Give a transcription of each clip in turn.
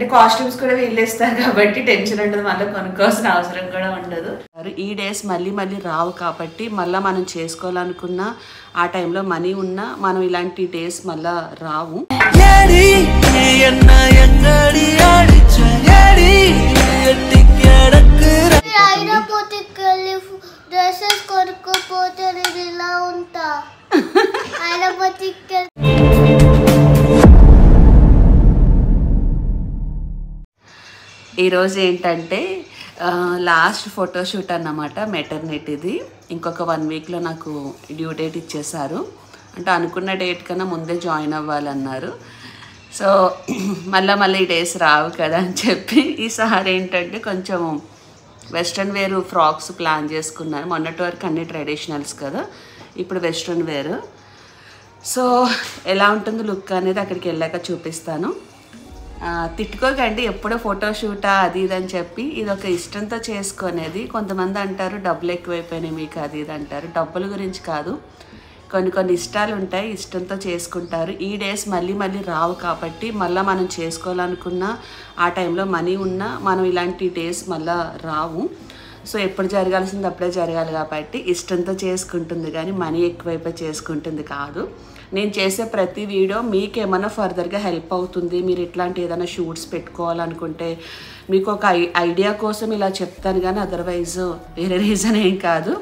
అంటే కాస్ట్యూమ్స్ కూడా వీళ్ళే ఇస్తారు కాబట్టి టెన్షన్ ఉండదు, మళ్ళీ కొనుక్కోవాల్సిన అవసరం కూడా ఉండదు. ఈ డేస్ మళ్ళీ మళ్ళీ రావు కాబట్టి మళ్ళీ మనం చేసుకోవాలనుకున్న ఆ టైంలో మనీ ఉన్నా మనం ఇలాంటి డేస్ మళ్ళీ రావు. ఈరోజు ఏంటంటే లాస్ట్ ఫోటోషూట్ అన్నమాట, మెటర్నిటీది. ఇంకొక 1 వీక్లో నాకు డ్యూ డేట్ ఇచ్చేశారు. అంటే అనుకున్న డేట్ కన్నా ముందే జాయిన్ అవ్వాలన్నారు. సో మళ్ళీ ఈ డేస్ రావు కదా అని చెప్పి ఈసారి ఏంటంటే కొంచెం వెస్ట్రన్ వేర్ ఫ్రాక్స్ ప్లాన్ చేసుకున్నాను. మొన్నటి వరకు అన్ని ట్రెడిషనల్స్ కదా, ఇప్పుడు వెస్ట్రన్ వేర్. సో ఎలా ఉంటుంది లుక్ అనేది అక్కడికి వెళ్ళాక చూపిస్తాను. తిట్టుకోకండి ఎప్పుడో ఫోటోషూటా అది ఇది అని చెప్పి, ఇది ఒక ఇష్టంతో చేసుకునేది. కొంతమంది అంటారు డబ్బులు ఎక్కువైపోయినాయి మీకు అది ఇది అంటారు. డబ్బుల గురించి కాదు, కొన్ని ఇష్టాలు ఉంటాయి, ఇష్టంతో చేసుకుంటారు. ఈ డేస్ మళ్ళీ రావు కాబట్టి మళ్ళీ మనం చేసుకోవాలనుకున్న ఆ టైంలో మనీ ఉన్నా మనం ఇలాంటి డేస్ మళ్ళీ రావు. సో ఎప్పుడు జరగాల్సింది అప్పుడే జరగాలి కాబట్టి ఇష్టంతో చేసుకుంటుంది, కానీ మనీ ఎక్కువైపోయి చేసుకుంటుంది కాదు. నేను చేసే ప్రతి వీడియో మీకు ఏమైనా ఫర్దర్గా హెల్ప్ అవుతుంది, మీరు ఇట్లాంటి ఏదైనా షూట్స్ పెట్టుకోవాలనుకుంటే మీకు ఒక ఐడియా కోసం ఇలా చెప్తాను, కానీ అదర్వైజ్ వేరే రీజన్ ఏం కాదు.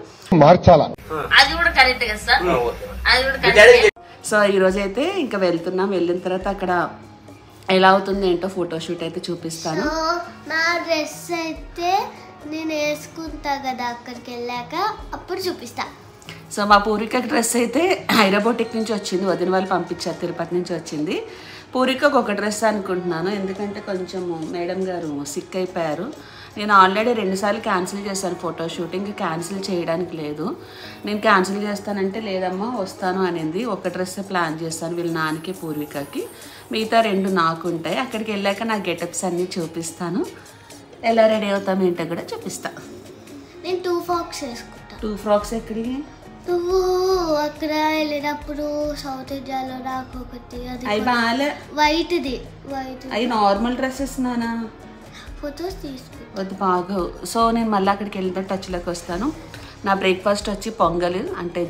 సో ఈరోజైతే ఇంకా వెళ్తున్నాం. వెళ్ళిన తర్వాత అక్కడ ఎలా అవుతుంది ఏంటో ఫోటోషూట్ అయితే చూపిస్తాను. నా డ్రెస్ అయితే నేను వేసుకుంటా కదా, అక్కడికి వెళ్ళాక అప్పుడు చూపిస్తా. సో మా పూరిక డ్రెస్ అయితే హైదరాబాద్ నుంచి వచ్చింది, వదిన వాళ్ళు పంపించారు, తిరుపతి నుంచి వచ్చింది. పూరికకు ఒక డ్రెస్ అనుకుంటున్నాను, ఎందుకంటే కొంచెం మేడం గారు సిక్ అయిపోయారు. నేను ఆల్రెడీ 2 సార్లు క్యాన్సిల్ చేశాను ఫోటోషూట్, ఇంకా క్యాన్సిల్ చేయడానికి లేదు. నేను క్యాన్సిల్ చేస్తానంటే లేదమ్మా వస్తాను అనింది. ఒక డ్రెస్సే ప్లాన్ చేస్తాను, వీళ్ళ నాన్నకి పూర్వికకి, మిగతా 2 నాకు ఉంటాయి. అక్కడికి వెళ్ళాక నా గెటప్స్ అన్నీ చూపిస్తాను, ఎలా రెడీ అవుతాం ఏంటో కూడా చూపిస్తా. నేను 2 ఫ్రాక్స్ వేసుకుంటా. 2 ఫ్రాక్స్ ఎక్కడికి? నువ్వు అక్కడ వెళ్ళినప్పుడు సౌత్ ఇండియాలో నాకు ఒకటి అవి బాగా వైట్ది అవి నార్మల్ డ్రెస్సెస్ నానా, ఫొటోస్ తీసుకుంటా వద్దు బాగా. సో నేను మళ్ళీ అక్కడికి వెళ్తే టచ్లోకి వస్తాను. నా బ్రేక్ఫాస్ట్ వచ్చి పొంగల్, అంటే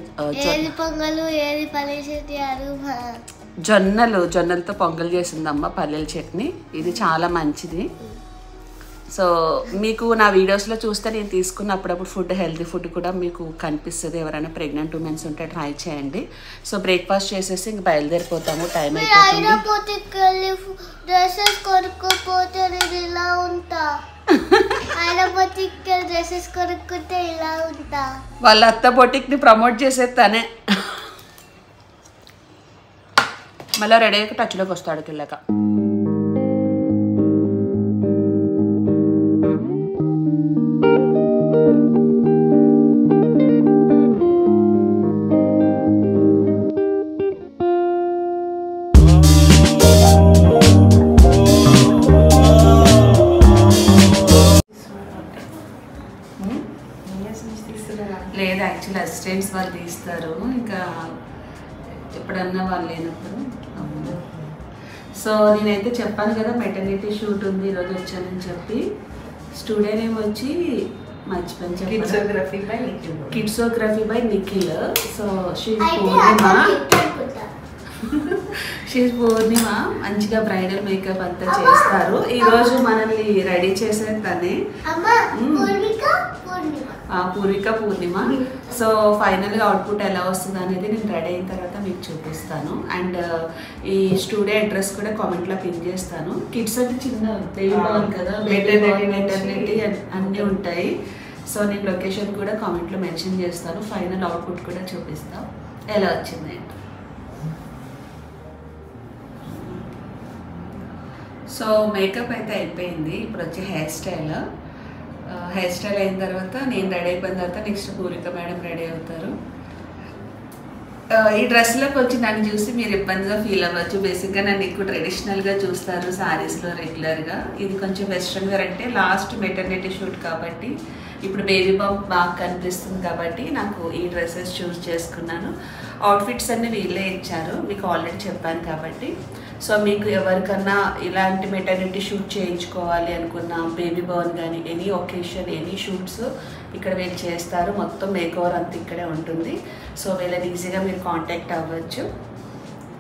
ఏది పొంగలు ఏది పల్లె చట్నీ, జొన్నలతో పొంగల్ చేసిందమ్మ, పల్లెల చట్నీ. ఇది చాలా మంచిది. సో మీకు నా వీడియోస్లో చూస్తే నేను తీసుకున్న అప్పుడప్పుడు ఫుడ్, హెల్తీ ఫుడ్ కూడా మీకు కనిపిస్తుంది. ఎవరైనా ప్రెగ్నెంట్ ఉమెన్స్ ఉంటే ట్రై చేయండి. సో బ్రేక్ఫాస్ట్ చేసేసి ఇంక బయలుదేరిపోతాము, టైం అయిపోతుంది. డ్రెస్సెస్ కొనుక్కోపోతే నేను ఇలా ఉంటా, డ్రెస్సెస్ కొనుక్కుంటే ఇలా ఉంటా. వాళ్ళ అత్త బొటిక్ని ప్రమోట్ చేసేది తనే. మళ్ళీ రెడీ అయ్యాక టచ్లోకి వస్తాడు వెళ్ళాక. లేదు యాక్చువల్లీ అసిస్టెంట్స్ వాళ్ళు తీస్తారు, ఇంకా ఎప్పుడన్నా వాళ్ళు లేనప్పుడు. సో నేనైతే చెప్పాను కదా మెటర్నిటీ షూట్ ఉంది ఈరోజు వచ్చానని చెప్పి. స్టూడియో నేమ్ వచ్చి మర్చిపోయాను, కిడ్సోగ్రఫీ బై నిఖిల్. సో షీజ్ పూర్ణిమ మంచిగా బ్రైడల్ మేకప్ అంతా చేస్తారు. ఈరోజు మనల్ని రెడీ చేసేది తనే, పూర్ణిమ. సో ఫైనల్గా అవుట్పుట్ ఎలా వస్తుంది అనేది నేను రెడీ అయిన తర్వాత మీకు చూపిస్తాను. అండ్ ఈ స్టూడియో అడ్రస్ కూడా కామెంట్లో పిన్ చేస్తాను. కిడ్స్ అంటే చిన్న బేబీ బాగుంది కదా, మెటర్నిటీ అన్నీ ఉంటాయి. సో నేను లొకేషన్ కూడా కామెంట్లో మెన్షన్ చేస్తాను. ఫైనల్ అవుట్పుట్ కూడా చూపిస్తాను ఎలా వచ్చింది. సో మేకప్ అయితే అయిపోయింది, ఇప్పుడు వచ్చి హెయిర్ స్టైల్ అయిన తర్వాత నేను రెడీ అయిపోయిన తర్వాత నెక్స్ట్ పూరిక మేడం రెడీ అవుతారు. ఈ డ్రెస్లోకి వచ్చి నన్ను చూసి మీరు ఇబ్బందిగా ఫీల్ అవ్వచ్చు. బేసిక్గా నన్ను ఎక్కువ ట్రెడిషనల్గా చూస్తారు శారీస్లో రెగ్యులర్గా. ఇది కొంచెం వెస్ట్రన్ వేర్, అంటే లాస్ట్ మెటర్నిటీ షూట్ కాబట్టి ఇప్పుడు బేబీ బంప్ బాగా కనిపిస్తుంది కాబట్టి నాకు ఈ డ్రెస్సెస్ చూస్ చేసుకున్నాను. అవుట్ఫిట్స్ అన్నీ వీళ్ళే ఇచ్చారు, మీకు ఆల్రెడీ చెప్పాను కాబట్టి. సో మీకు ఎవరికన్నా ఇలాంటి మెటర్నిటీ షూట్ చేయించుకోవాలి అనుకున్న, బేబీ బర్న్ కానీ ఎనీ ఒకేషన్ ఎనీ షూట్స్ ఇక్కడ వీళ్ళు చేస్తారు. మొత్తం మేకోవర్ అంతా ఇక్కడే ఉంటుంది. సో వీళ్ళని ఈజీగా మీరు కాంటాక్ట్ అవ్వచ్చు.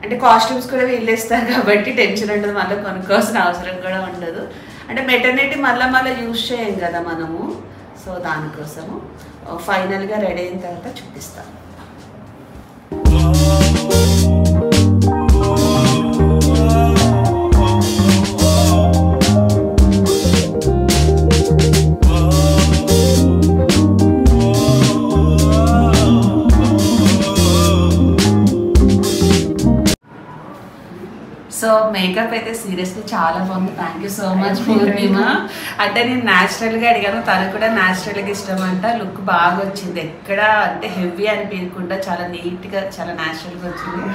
అంటే కాస్ట్యూమ్స్ కూడా వీళ్ళు ఇస్తారు కాబట్టి టెన్షన్ ఉండదు, మళ్ళీ కొనుక్కోవాల్సిన అవసరం కూడా ఉండదు. అంటే మెటర్నిటీ మళ్ళీ యూజ్ చేయం కదా మనము. సో దానికోసము ఫైనల్గా రెడీ అయిన తర్వాత చూపిస్తాను. సో మేకప్ అయితే సీరియస్లీ చాలా బాగుంది. థ్యాంక్ యూ సో మచ్ పూర్ణిమ. అంటే నేను న్యాచురల్గా అడిగాను, తను కూడా న్యాచురల్గా ఇష్టం అంట. లుక్ బాగా వచ్చింది, ఎక్కడ అంటే హెవీ అనిపించకుండా చాలా నీట్గా చాలా న్యాచురల్గా వచ్చింది.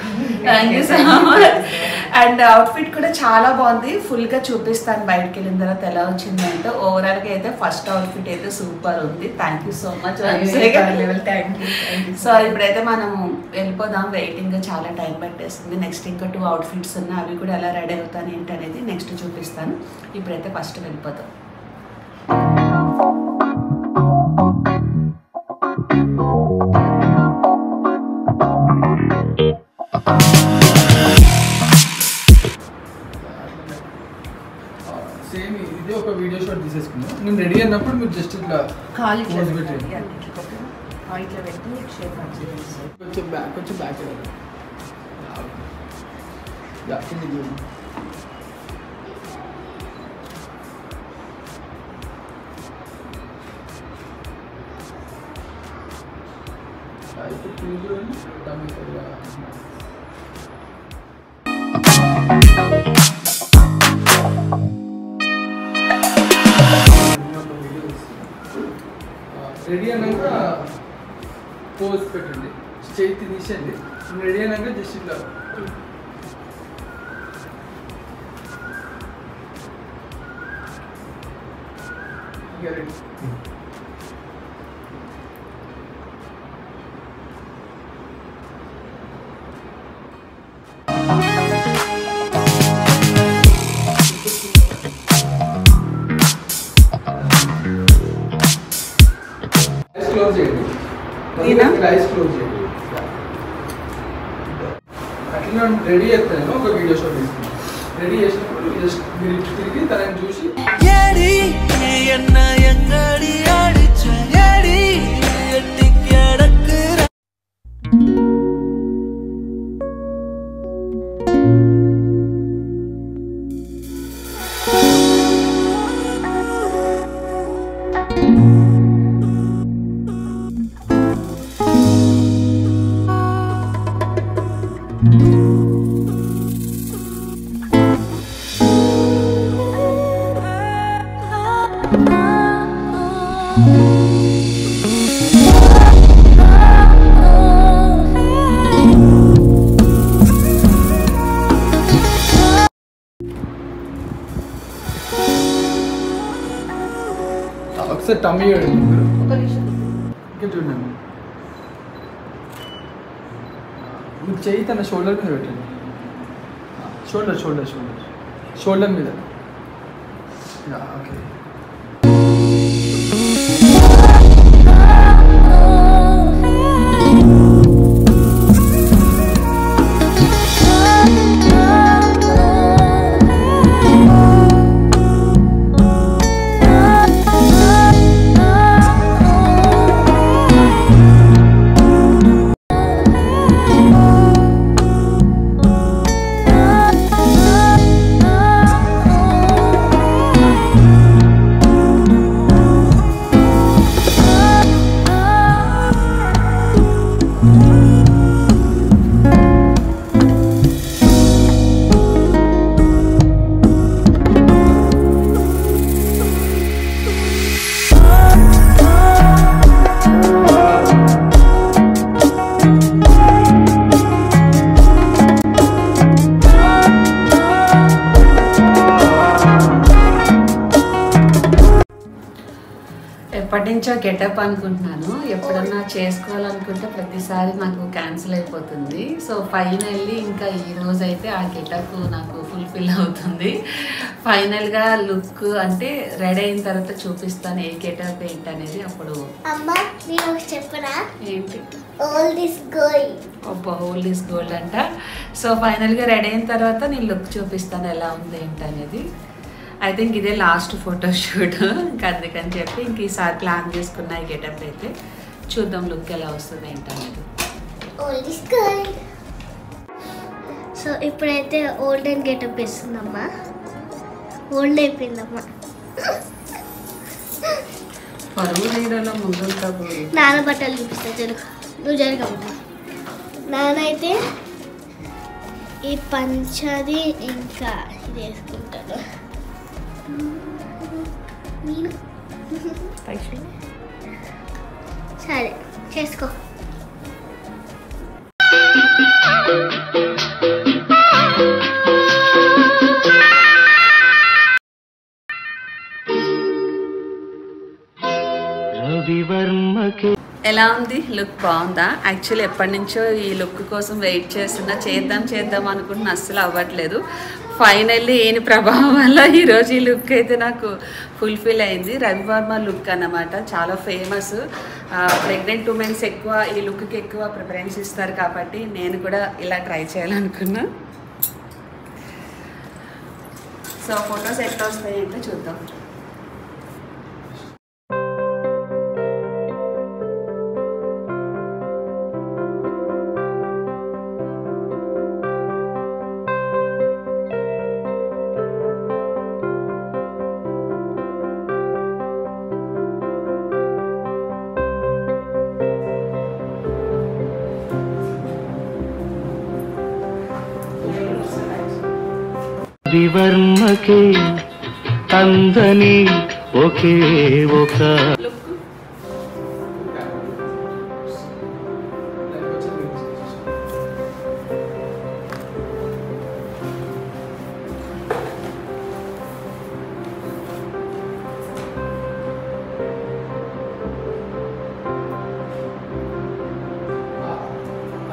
Thank you so much. And outfit కూడా చాలా బాగుంది. ఫుల్గా చూపిస్తాను బయటకు వెళ్ళిన తర్వాత ఎలా వచ్చింది అంటే. ఓవరాల్గా అయితే ఫస్ట్ అవుట్ఫిట్ అయితే సూపర్ ఉంది. Thank you so much. So ఇప్పుడైతే మనము వెళ్ళిపోదాం, వెయిటింగ్ చాలా టైం పట్టేస్తుంది. నెక్స్ట్ ఇంకా 2 అవుట్ఫిట్స్ ఉన్నాయి, అవి కూడా ఎలా రెడీ అవుతాను ఏంటి అనేది నెక్స్ట్ చూపిస్తాను. ఇప్పుడైతే ఫస్ట్ వెళ్ళిపోతాం. సేమ్ ఇది ఒక వీడియో షాట్ తీసేసుకున్నాం. నేను రెడీ అయినప్పుడు మీరు జస్ట్ ఇట్లా కొంచెం బ్యాక్ రెడీ అన్నాక పోజ్ పెట్టండి, చేయి తీసేయండి. రెడీ అన్నాక జస్ట్ ఇట్లా రెడీ. క్లోజ్ చేయండి, ఐస్ క్లోజ్ చేయండి. అట్లా రెడీ చేస్తాను. ఒక వీడియో షాట్ తీసుకున్నాను. రెడీ చేసినప్పుడు జస్ట్ మీరు తిరిగి తనని చూసి ఒకసారి టమ్మీ చూడండి. ఇంకా చూడండి, మీరు చెయ్యి తన షోల్డర్ మీద పెట్టండి. షోల్డర్ మీద. ఓకే. నుంచో గెటప్ అనుకుంటున్నాను. ఎప్పుడన్నా చేసుకోవాలనుకుంటే ప్రతిసారి నాకు క్యాన్సిల్ అయిపోతుంది. సో ఫైనల్లీ ఇంకా ఈ రోజు అయితే ఆ గెటప్ నాకు ఫుల్ఫిల్ అవుతుంది. ఫైనల్గా లుక్ అంటే రెడీ అయిన తర్వాత చూపిస్తాను ఏ గెటప్ ఏంటి అనేది. అప్పుడు అమ్మా నేను చెప్పనా ఏంటి old is gold. Old is gold అంట. సో ఫైనల్గా రెడీ అయిన తర్వాత నేను లుక్ చూపిస్తాను ఎలా ఉంది ఏంటి అనేది. ఐ థింక్ ఇదే లాస్ట్ ఫోటోషూట్. ఇంకా అందుకని చెప్పి ఇంక ఈసారి ప్లాన్ చేసుకున్న ఈ గెటప్ అయితే చూద్దాం లుక్ ఎలా వస్తుంది ఏంటనేది. Old is gold. సో ఇప్పుడైతే ఓల్డ్ అండ్ గెటప్ వేస్తుందమ్మా. ఓల్డ్ అయిపోయిందమ్మా. పరువు తీయడంలో ముందుంటా పోయి నాన్న బట్టలు చూపిస్తా జరుగు. నువ్వు జరగమ్మా. నానైతే ఈ పంచది ఇంకా ఇది వేసుకుంటాను. నేను సరే చేసుకో. ఎలా ఉంది లుక్? బాగుందా? యాక్చువల్లీ ఎప్పటి నుంచో ఈ లుక్ కోసం వెయిట్ చేస్తున్నా, చేద్దాం అనుకుంటున్నా, అస్సలు అవ్వట్లేదు. ఫైనల్లీ ఈయన ప్రభావం వల్ల ఈరోజు ఈ లుక్ అయితే నాకు ఫుల్ఫిల్ అయింది. రవివర్మ లుక్ అన్నమాట, చాలా ఫేమస్. ప్రెగ్నెంట్ ఉమెన్స్ ఎక్కువ ఈ లుక్కి ఎక్కువ ప్రిఫరెన్స్ ఇస్తారు కాబట్టి నేను కూడా ఇలా ట్రై చేయాలనుకున్నా. సో ఫొటోస్ ఎట్లా వస్తాయి అంటే చూద్దాం. రవివర్మకే అందని ఒకే ఒక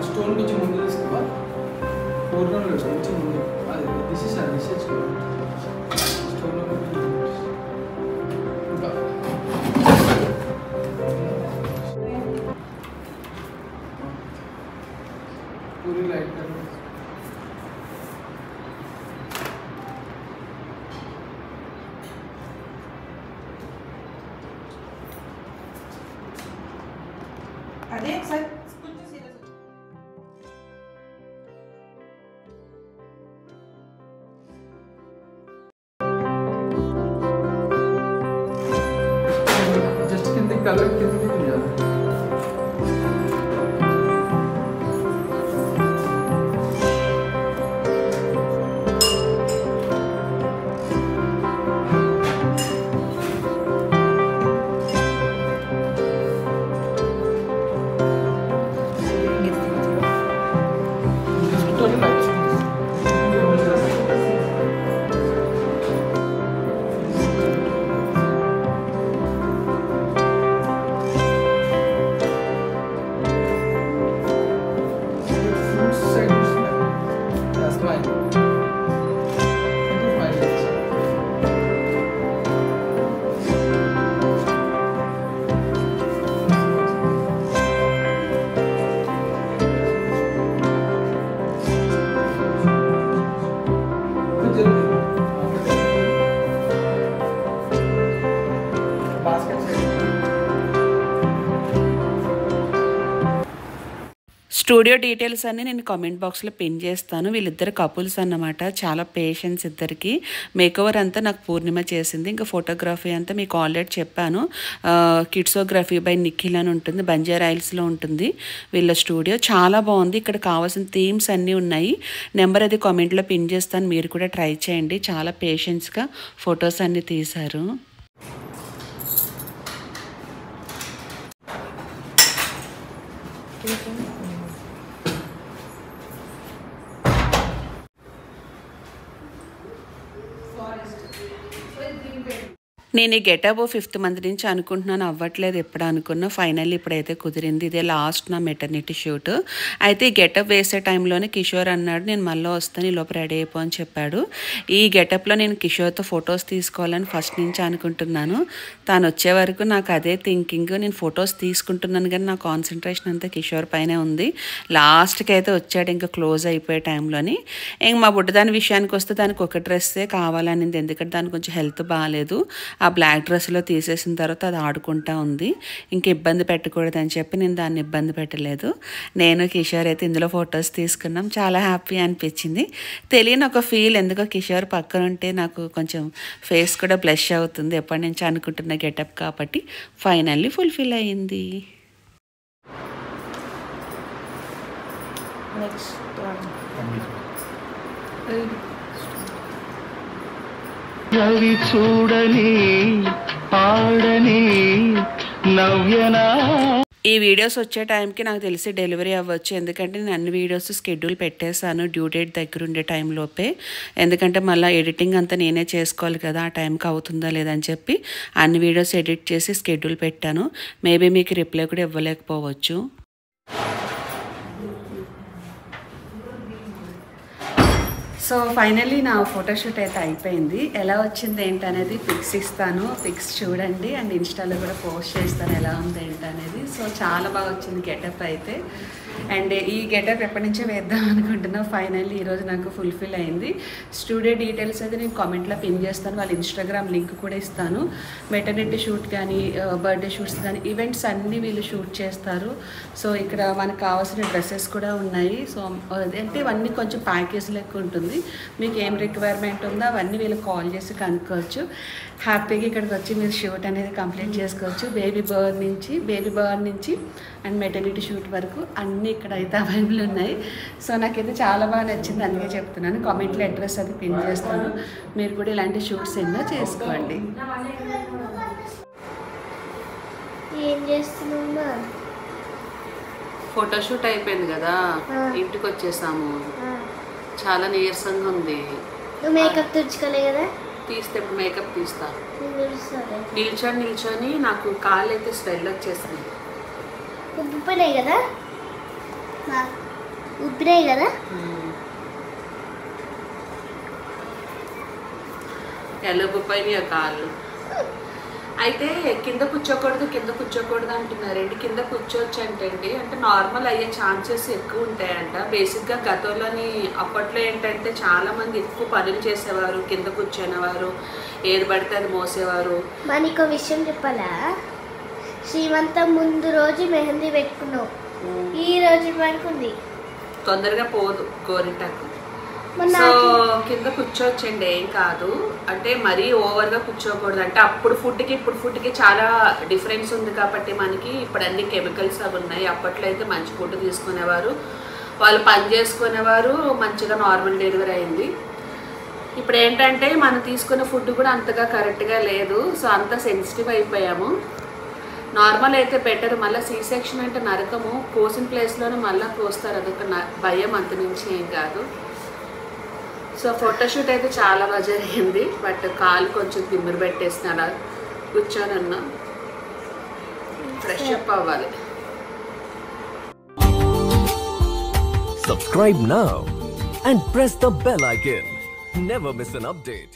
స్టోన్ కొంచెం ముందు తీసుకోవా, ఫోర్గ్రౌండ్లో కొంచెం ముందు. అది దిస్ ఇస్ రీసెర్చ్ స్టోన్లో पूरी लाइट कर అదే సార్ जस्ट किंदी कलर किंदी दिया స్టూడియో డీటెయిల్స్ అన్నీ నేను కామెంట్ బాక్స్లో పిన్ చేస్తాను. వీళ్ళిద్దరు కపుల్స్ అన్నమాట, చాలా పేషెన్స్ ఇద్దరికి. మేకోవర్ అంతా నాకు పూర్ణిమ చేసింది. ఇంకా ఫోటోగ్రఫీ అంతా మీకు ఆల్రెడీ చెప్పాను, కిడ్సోగ్రఫీ బై నిఖిల్ అని ఉంటుంది, బంజారా హిల్స్లో ఉంటుంది వీళ్ళ స్టూడియో. చాలా బాగుంది. ఇక్కడ కావాల్సిన థీమ్స్ అన్నీ ఉన్నాయి. నెంబర్ అది కామెంట్లో పిన్ చేస్తాను, మీరు కూడా ట్రై చేయండి. చాలా పేషెన్స్గా ఫొటోస్ అన్నీ తీశారు. నేను ఈ గెటప్ 5th మంత్ నుంచి అనుకుంటున్నాను, అవ్వట్లేదు ఎప్పుడు అనుకున్నా. ఫైనల్లీ ఇప్పుడైతే కుదిరింది. ఇదే లాస్ట్ నా మెటర్నిటీ షూట్. అయితే ఈ గెటప్ వేసే టైంలోనే కిషోర్ అన్నాడు నేను మళ్ళీ వస్తాను, ఈ లోపు రెడీ అయిపో అని చెప్పాడు. ఈ గెటప్లో నేను కిషోర్తో ఫొటోస్ తీసుకోవాలని ఫస్ట్ నుంచి అనుకుంటున్నాను. తను వచ్చే వరకు నాకు అదే థింకింగ్. నేను ఫొటోస్ తీసుకుంటున్నాను కానీ నా కాన్సన్ట్రేషన్ అంతా కిషోర్ పైనే ఉంది. లాస్ట్కి అయితే వచ్చాడు ఇంకా క్లోజ్ అయిపోయే టైంలోని. ఇంక మా బుడ్డదాని విషయానికి వస్తే దానికి ఒక డ్రెస్సే కావాలనింది, ఎందుకంటే దానికి కొంచెం హెల్త్ బాగాలేదు. ఆ బ్లాక్ డ్రెస్లో తీసేసిన తర్వాత అది ఆడుకుంటా ఉంది. ఇంక ఇబ్బంది పెట్టకూడదని చెప్పి నేను దాన్ని ఇబ్బంది పెట్టలేదు. నేను కిషోర్ అయితే ఇందులో ఫొటోస్ తీసుకున్నాం. చాలా హ్యాపీ అనిపించింది. తెలియని ఒక ఫీల్, ఎందుకో కిషోర్ పక్కన ఉంటే నాకు కొంచెం ఫేస్ కూడా బ్లష్ అవుతుంది. ఎప్పటి నుంచి అనుకుంటున్న గెటప్ కాబట్టి ఫైనల్లీ ఫుల్ఫిల్ అయ్యింది. రవి చూడని పాడని నవ్యనా. ఈ వీడియోస్ వచ్చే టైంకి నాకు తెలిసి డెలివరీ అవ్వచ్చు, ఎందుకంటే నేను అన్ని వీడియోస్ షెడ్యూల్ పెట్టేశాను డ్యూ డేట్ దగ్గర ఉండే టైంలోపే. ఎందుకంటే మళ్ళీ ఎడిటింగ్ అంతా నేనే చేసుకోవాలి కదా, ఆ టైంకి అవుతుందా లేదని చెప్పి అన్ని వీడియోస్ ఎడిట్ చేసి షెడ్యూల్ పెట్టాను. మేబీ మీకు రిప్లై కూడా ఇవ్వలేకపోవచ్చు. సో ఫైనల్లీ నా ఫోటోషూట్ అయితే అయిపోయింది. ఎలా వచ్చింది ఏంటనేది పిక్స్ ఇస్తాను, పిక్స్ చూడండి. అండ్ ఇన్స్టాలో కూడా పోస్ట్ చేస్తాను ఎలా ఉంది ఏంటనేది. సో చాలా బాగా వచ్చింది గెటప్ అయితే. అండ్ ఈ గెటప్ ఎప్పటి నుంచో వేద్దాం అనుకుంటున్నా, ఫైనల్లీ ఈరోజు నాకు ఫుల్ఫిల్ అయింది. స్టూడియో డీటెయిల్స్ అయితే నేను కామెంట్లో పిన్ చేస్తాను, వాళ్ళ ఇన్స్టాగ్రామ్ లింక్ కూడా ఇస్తాను. మెటర్నిటీ షూట్ కానీ బర్త్డే షూట్స్ కానీ ఈవెంట్స్ అన్నీ వీళ్ళు షూట్ చేస్తారు. సో ఇక్కడ మనకు కావాల్సిన డ్రెస్సెస్ కూడా ఉన్నాయి. సో అంటే ఇవన్నీ కొంచెం ప్యాకేజ్ లెక్క ఉంటుంది. మీకు ఏం రిక్వైర్మెంట్ ఉందో అవన్నీ వీళ్ళకి కాల్ చేసి కనుక్కోవచ్చు. హ్యాపీగా ఇక్కడికి వచ్చి మీరు షూట్ అనేది కంప్లీట్ చేసుకోవచ్చు. బేబీ బర్న్ నుంచి అండ్ మెటర్నిటీ షూట్ వరకు అన్నీ ఇక్కడ అయితే అవైలబుల్ ఉన్నాయి. సో నాకైతే చాలా బాగా నచ్చింది, అందుకే చెప్తున్నాను. కామెంట్లో అడ్రస్ అది పిన్ చేస్తాను, మీరు కూడా ఇలాంటి షూట్స్ ఎన్నో చేసుకోండి. ఏం చేస్తున్నా? ఫోటోషూట్ అయిపోయింది కదా, ఇంటికి వచ్చేసాము. చాలా నీరసంగా ఉంది. మేకప్ తుడుచుకోలే కదా? తీస్తే ఇప్పుడు మేకప్ తీస్తా. నిల్చొని నాకు కాళ్ళు అయితే స్వెల్ వచ్చేసింది. ఉబ్బినాయి కదా? ఉబ్బినాయి కదా? ఎలా ఉబ్బిపోయినాయి ఆ కాళ్ళు. అయితే కింద కూర్చోకూడదు అంటున్నారండి. కింద కూర్చోవచ్చు అంటే నార్మల్ అయ్యే ఛాన్సెస్ ఎక్కువ ఉంటాయంట. బేసిక్గా గతంలోని అప్పట్లో ఏంటంటే చాలామంది ఎక్కువ పనులు చేసేవారు, కింద కూర్చునేవారు, ఏది పడితే అది మోసేవారు. మనకు విషయం చెప్పాలా? శ్రీమంతం ముందు రోజు మెహందీ పెట్టుకున్నావు, ఈ రోజు పడుకుంది. తొందరగా పోదు గోరింటాకు. సో కింద కూర్చోవచ్చండి, ఏం కాదు. అంటే మరీ ఓవర్గా కూర్చోకూడదు. అంటే అప్పుడు ఫుడ్కి ఇప్పుడు ఫుడ్కి చాలా డిఫరెన్స్ ఉంది కాబట్టి మనకి ఇప్పుడు అన్ని కెమికల్స్ అవి ఉన్నాయి. అప్పట్లో అయితే మంచి ఫుడ్ తీసుకునేవారు, వాళ్ళు పని చేసుకునేవారు, మంచిగా నార్మల్ డెలివరీ అయింది. ఇప్పుడు ఏంటంటే మనం తీసుకునే ఫుడ్ కూడా అంతగా కరెక్ట్గా లేదు. సో అంత సెన్సిటివ్ అయిపోయాము. నార్మల్ అయితే బెటర్. మళ్ళీ సీ సెక్షన్ అంటే నరకము, కోసిన ప్లేస్లోనే మళ్ళీ కోస్తారు, అదొక భయం, అంత నుంచి ఏం కాదు. సో ఫోటోషూట్ అయితే చాలా బాగా జరిగింది. బట్ కాలు కొంచెం తిమ్మిరి పెట్టేసిన అలా కూర్చోనన్నా, ఫ్రెష్ అప్ అవ్వాలి. Subscribe now and press the bell icon. Never miss an update.